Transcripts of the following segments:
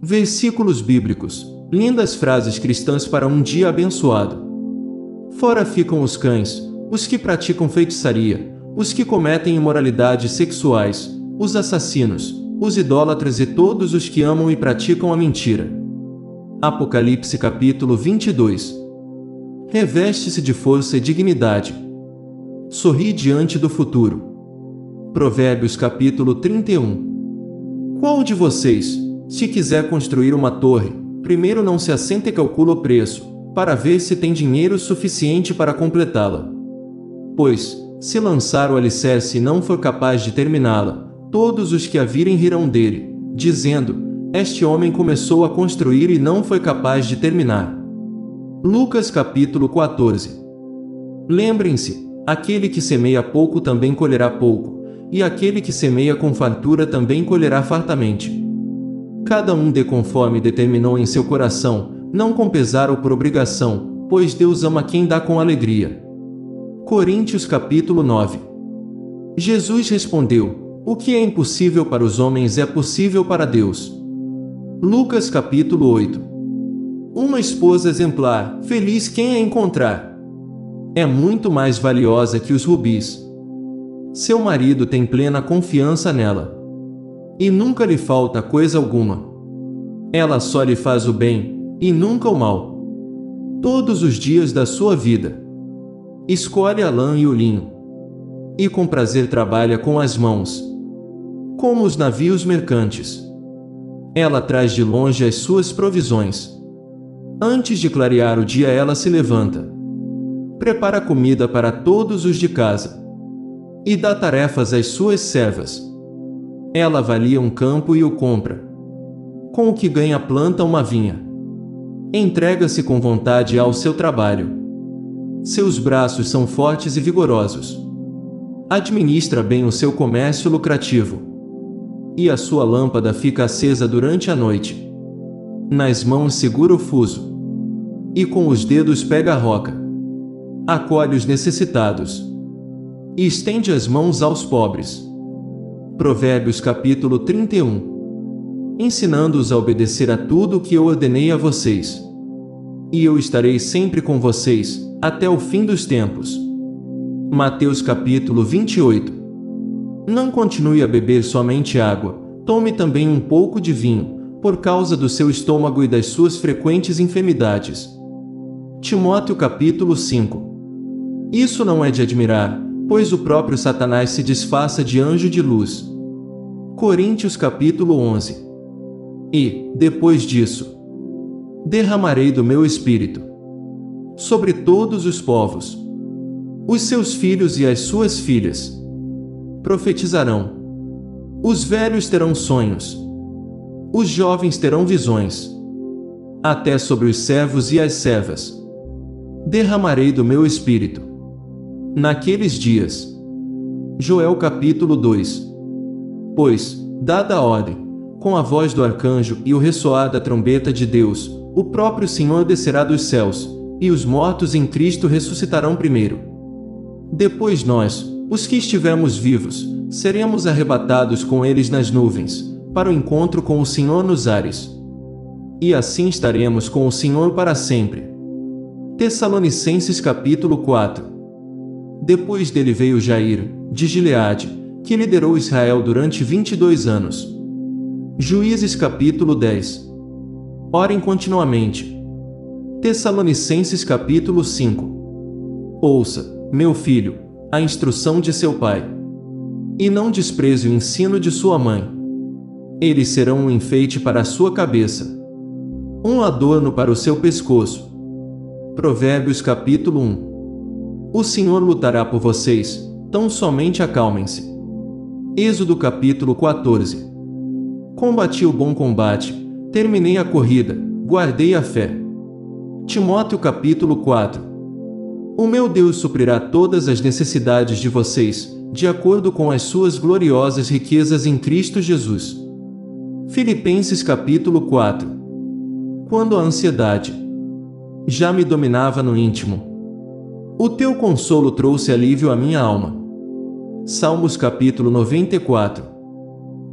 Versículos bíblicos, lindas frases cristãs para um dia abençoado. Fora ficam os cães, os que praticam feitiçaria, os que cometem imoralidades sexuais, os assassinos, os idólatras e todos os que amam e praticam a mentira. Apocalipse capítulo 22. Reveste-se de força e dignidade. Sorri diante do futuro. Provérbios capítulo 31. Qual de vocês, se quiser construir uma torre, primeiro não se assenta e calcula o preço, para ver se tem dinheiro suficiente para completá-la? Pois, se lançar o alicerce e não for capaz de terminá-la, todos os que a virem rirão dele, dizendo: este homem começou a construir e não foi capaz de terminar. Lucas capítulo 14. Lembrem-se, aquele que semeia pouco também colherá pouco, e aquele que semeia com fartura também colherá fartamente. Cada um dê conforme determinou em seu coração, não com pesar ou por obrigação, pois Deus ama quem dá com alegria. Coríntios capítulo 9. Jesus respondeu: o que é impossível para os homens é possível para Deus. Lucas capítulo 8. Uma esposa exemplar, feliz quem a encontrar. É muito mais valiosa que os rubis. Seu marido tem plena confiança nela. E nunca lhe falta coisa alguma. Ela só lhe faz o bem, e nunca o mal. Todos os dias da sua vida. Escolhe a lã e o linho. E com prazer trabalha com as mãos. Como os navios mercantes. Ela traz de longe as suas provisões. Antes de clarear o dia ela se levanta. Prepara comida para todos os de casa. E dá tarefas às suas servas. Ela avalia um campo e o compra. Com o que ganha planta uma vinha. Entrega-se com vontade ao seu trabalho. Seus braços são fortes e vigorosos. Administra bem o seu comércio lucrativo. E a sua lâmpada fica acesa durante a noite. Nas mãos segura o fuso. E com os dedos pega a roca. Acolhe os necessitados. E estende as mãos aos pobres. Provérbios capítulo 31. Ensinando-os a obedecer a tudo o que eu ordenei a vocês. E eu estarei sempre com vocês, até o fim dos tempos. Mateus capítulo 28. Não continue a beber somente água, tome também um pouco de vinho, por causa do seu estômago e das suas frequentes enfermidades. Timóteo capítulo 5. Isso não é de admirar, pois o próprio Satanás se disfarça de anjo de luz. Coríntios capítulo 11. E, depois disso, derramarei do meu espírito sobre todos os povos. Os seus filhos e as suas filhas profetizarão. Os velhos terão sonhos. Os jovens terão visões. Até sobre os servos e as servas derramarei do meu espírito. Naqueles dias. Joel capítulo 2. Pois, dada a ordem, com a voz do arcanjo e o ressoar da trombeta de Deus, o próprio Senhor descerá dos céus, e os mortos em Cristo ressuscitarão primeiro. Depois nós, os que estivermos vivos, seremos arrebatados com eles nas nuvens, para o encontro com o Senhor nos ares. E assim estaremos com o Senhor para sempre. Tessalonicenses capítulo 4. Depois dele veio Jair, de Gileade, que liderou Israel durante 22 anos. Juízes capítulo 10. Orem continuamente. Tessalonicenses capítulo 5. Ouça, meu filho, a instrução de seu pai. E não despreze o ensino de sua mãe. Eles serão um enfeite para a sua cabeça, um adorno para o seu pescoço. Provérbios capítulo 1. O Senhor lutará por vocês, tão somente acalmem-se. Êxodo capítulo 14. Combati o bom combate, terminei a corrida, guardei a fé. Timóteo capítulo 4. O meu Deus suprirá todas as necessidades de vocês, de acordo com as suas gloriosas riquezas em Cristo Jesus. Filipenses capítulo 4. Quando a ansiedade já me dominava no íntimo, o teu consolo trouxe alívio à minha alma. Salmos capítulo 94.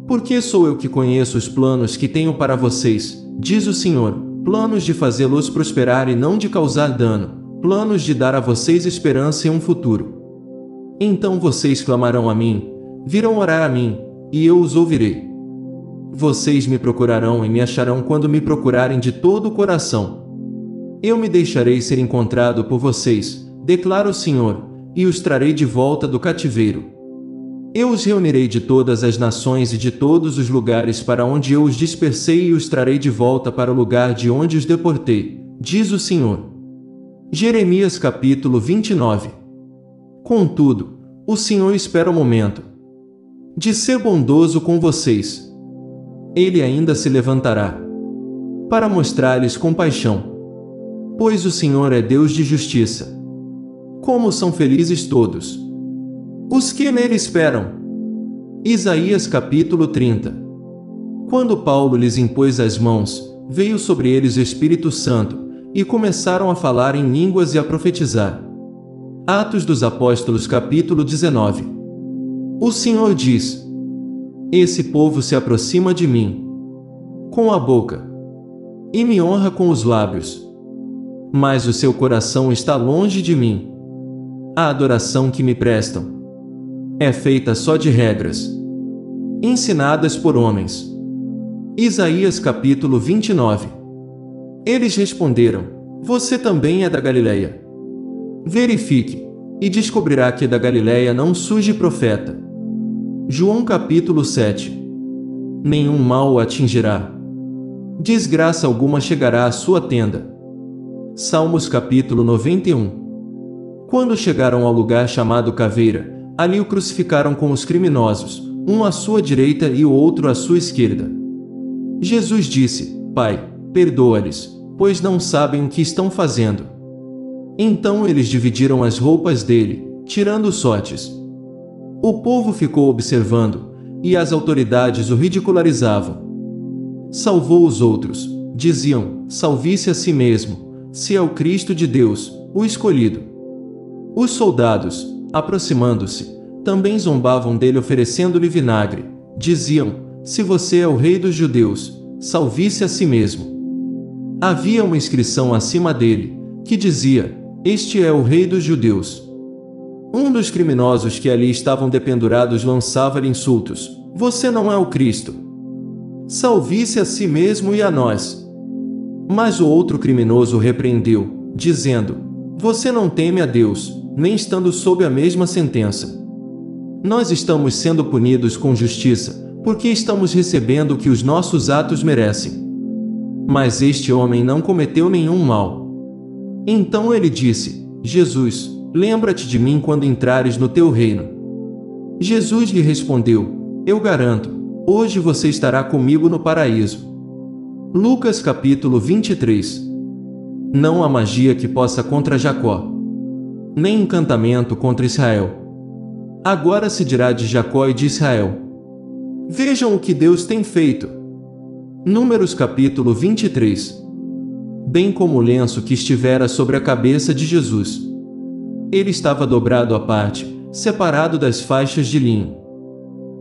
Porque sou eu que conheço os planos que tenho para vocês, diz o Senhor, planos de fazê-los prosperar e não de causar dano, planos de dar a vocês esperança e um futuro. Então vocês clamarão a mim, virão orar a mim, e eu os ouvirei. Vocês me procurarão e me acharão quando me procurarem de todo o coração. Eu me deixarei ser encontrado por vocês, declara o Senhor, e os trarei de volta do cativeiro. Eu os reunirei de todas as nações e de todos os lugares para onde eu os dispersei e os trarei de volta para o lugar de onde os deportei, diz o Senhor. Jeremias capítulo 29. Contudo, o Senhor espera o momento de ser bondoso com vocês. Ele ainda se levantará para mostrar-lhes compaixão, pois o Senhor é Deus de justiça. Como são felizes todos os que nele esperam. Isaías capítulo 30. Quando Paulo lhes impôs as mãos, veio sobre eles o Espírito Santo, e começaram a falar em línguas e a profetizar. Atos dos Apóstolos capítulo 19. O Senhor diz: esse povo se aproxima de mim com a boca e me honra com os lábios, mas o seu coração está longe de mim. A adoração que me prestam é feita só de regras ensinadas por homens. Isaías capítulo 29. Eles responderam: você também é da Galileia. Verifique, e descobrirá que da Galileia não surge profeta. João capítulo 7. Nenhum mal o atingirá. Desgraça alguma chegará à sua tenda. Salmos capítulo 91. Quando chegaram ao lugar chamado Caveira, ali o crucificaram com os criminosos, um à sua direita e o outro à sua esquerda. Jesus disse: Pai, perdoa-lhes, pois não sabem o que estão fazendo. Então eles dividiram as roupas dele, tirando sortes. O povo ficou observando, e as autoridades o ridicularizavam. Salvou os outros, diziam, salve-se a si mesmo, se é o Cristo de Deus, o escolhido. Os soldados, aproximando-se, também zombavam dele oferecendo-lhe vinagre. Diziam: se você é o rei dos judeus, salve-se a si mesmo. Havia uma inscrição acima dele, que dizia: este é o rei dos judeus. Um dos criminosos que ali estavam dependurados lançava-lhe insultos: você não é o Cristo. Salve-se a si mesmo e a nós. Mas o outro criminoso o repreendeu, dizendo: você não teme a Deus, nem estando sob a mesma sentença. Nós estamos sendo punidos com justiça, porque estamos recebendo o que os nossos atos merecem. Mas este homem não cometeu nenhum mal. Então ele disse: Jesus, lembra-te de mim quando entrares no teu reino. Jesus lhe respondeu: eu garanto, hoje você estará comigo no paraíso. Lucas capítulo 23. Não há magia que possa contra Jacó, nem encantamento contra Israel. Agora se dirá de Jacó e de Israel: vejam o que Deus tem feito. Números capítulo 23. Bem como o lenço que estivera sobre a cabeça de Jesus. Ele estava dobrado à parte, separado das faixas de linho.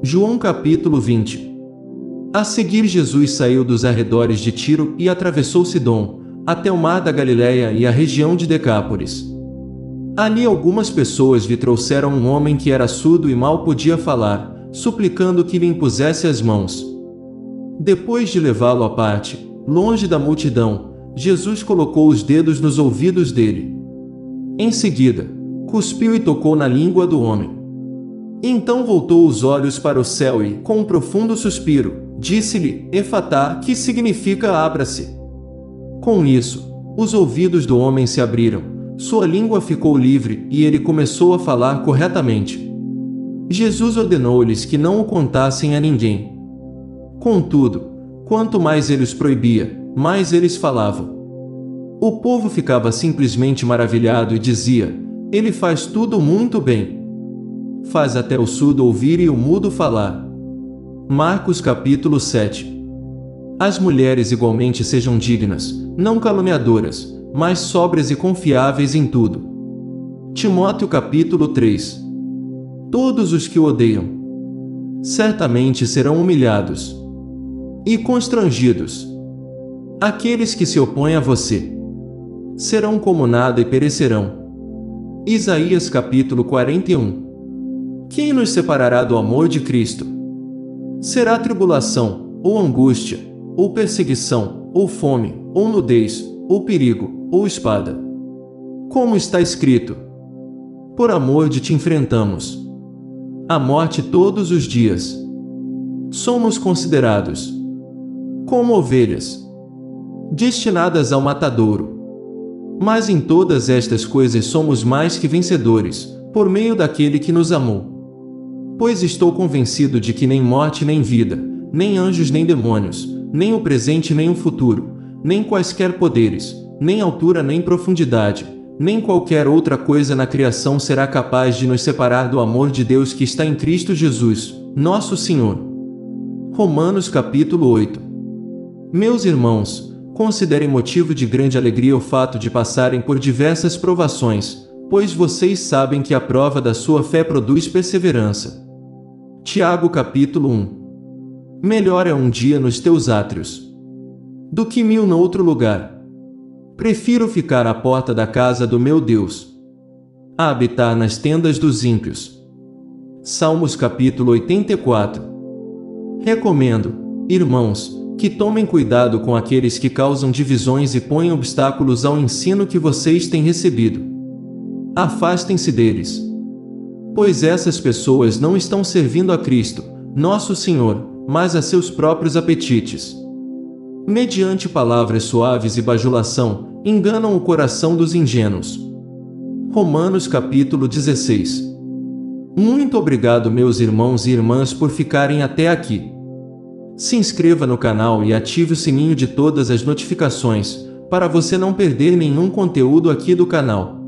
João capítulo 20. A seguir Jesus saiu dos arredores de Tiro e atravessou Sidom, até o mar da Galileia e a região de Decápolis. Ali algumas pessoas lhe trouxeram um homem que era surdo e mal podia falar, suplicando que lhe impusesse as mãos. Depois de levá-lo à parte, longe da multidão, Jesus colocou os dedos nos ouvidos dele. Em seguida, cuspiu e tocou na língua do homem. Então voltou os olhos para o céu e, com um profundo suspiro, disse-lhe: Efatá, que significa abra-se. Com isso, os ouvidos do homem se abriram, sua língua ficou livre e ele começou a falar corretamente. Jesus ordenou-lhes que não o contassem a ninguém. Contudo, quanto mais ele os proibia, mais eles falavam. O povo ficava simplesmente maravilhado e dizia: ele faz tudo muito bem. Faz até o surdo ouvir e o mudo falar. Marcos capítulo 7. As mulheres igualmente sejam dignas, não caluniadoras, mas sóbrias e confiáveis em tudo. Timóteo capítulo 3. Todos os que o odeiam certamente serão humilhados e constrangidos. Aqueles que se opõem a você serão como nada e perecerão. Isaías capítulo 41. Quem nos separará do amor de Cristo? Será tribulação, ou angústia, ou perseguição, ou fome, ou nudez, ou perigo, ou espada. Como está escrito: por amor de ti enfrentamos a morte todos os dias. Somos considerados como ovelhas destinadas ao matadouro. Mas em todas estas coisas somos mais que vencedores, por meio daquele que nos amou. Pois estou convencido de que nem morte nem vida, nem anjos nem demônios, nem o presente nem o futuro, nem quaisquer poderes, nem altura nem profundidade, nem qualquer outra coisa na criação será capaz de nos separar do amor de Deus que está em Cristo Jesus, nosso Senhor. Romanos capítulo 8. Meus irmãos, considerem motivo de grande alegria o fato de passarem por diversas provações, pois vocês sabem que a prova da sua fé produz perseverança. Tiago capítulo 1. Melhor é um dia nos teus átrios do que 1000 no outro lugar. Prefiro ficar à porta da casa do meu Deus a habitar nas tendas dos ímpios. Salmos capítulo 84. Recomendo, irmãos, que tomem cuidado com aqueles que causam divisões e põem obstáculos ao ensino que vocês têm recebido. Afastem-se deles, pois essas pessoas não estão servindo a Cristo, nosso Senhor, mas a seus próprios apetites. Mediante palavras suaves e bajulação, enganam o coração dos ingênuos. Romanos capítulo 16. Muito obrigado, meus irmãos e irmãs, por ficarem até aqui. Se inscreva no canal e ative o sininho de todas as notificações, para você não perder nenhum conteúdo aqui do canal.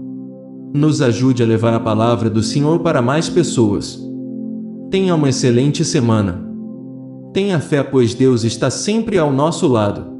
Nos ajude a levar a palavra do Senhor para mais pessoas. Tenha uma excelente semana. Tenha fé, pois Deus está sempre ao nosso lado.